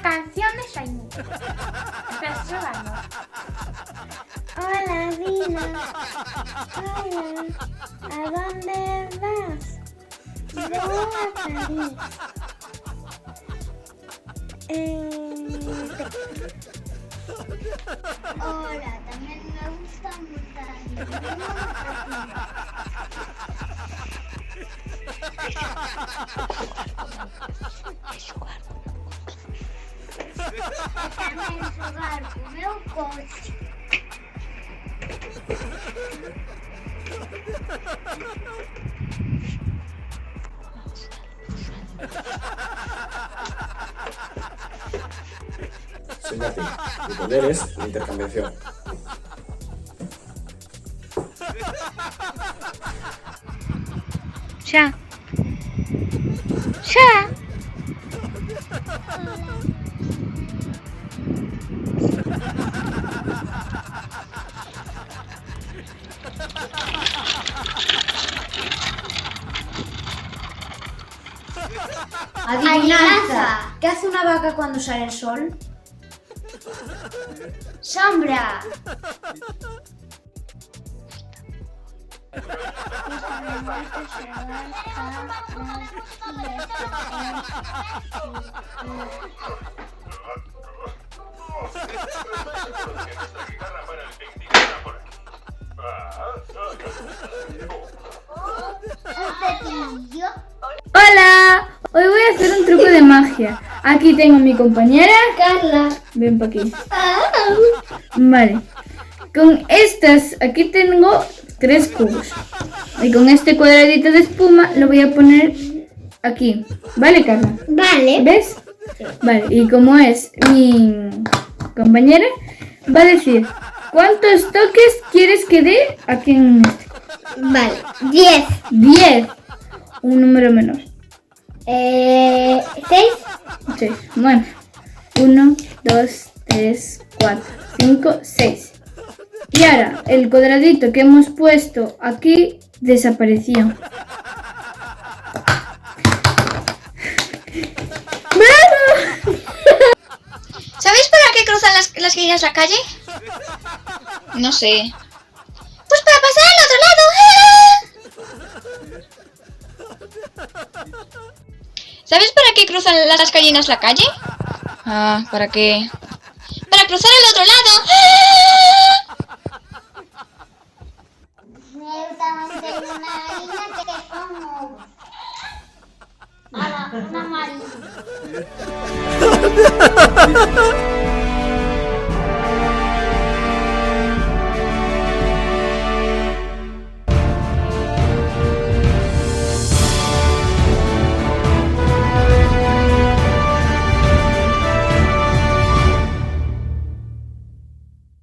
canción de Shiny. Estás jugando. Hola, Vina. Hola. ¿A dónde vas? Voy a París. Hola, también me gusta montar. También jugar com o meu coche. Siéntate. Mi poder es la intercambiación. Xa. Xa. Adivinanza. ¿Qué hace una vaca cuando sale el sol? Sombra. Un pepinillo. Hola, hoy voy a hacer un truco de magia. Aquí tengo a mi compañera. Carla. Ven para aquí. Vale. Con estas, aquí tengo 3 cubos. Y con este cuadradito de espuma lo voy a poner aquí. ¿Vale, Carla? Vale. ¿Ves? Vale, y como es mi compañera, va a decir cuántos toques quieres que dé aquí en este. Vale. 10. 10. Un número menor. 6. 6. Bueno. 1, 2, 3, 4, 5, 6. Y ahora, el cuadradito que hemos puesto aquí desapareció. ¡Bravo! ¿Sabéis para qué cruzan las gallinas la calle? No sé. Pues para pasar al otro lado. ¿Sabéis para qué cruzan las gallinas la calle? Ah, ¿para qué? Para cruzar al otro lado. Yo también tengo una gallina que es como... Ahora, una amarilla.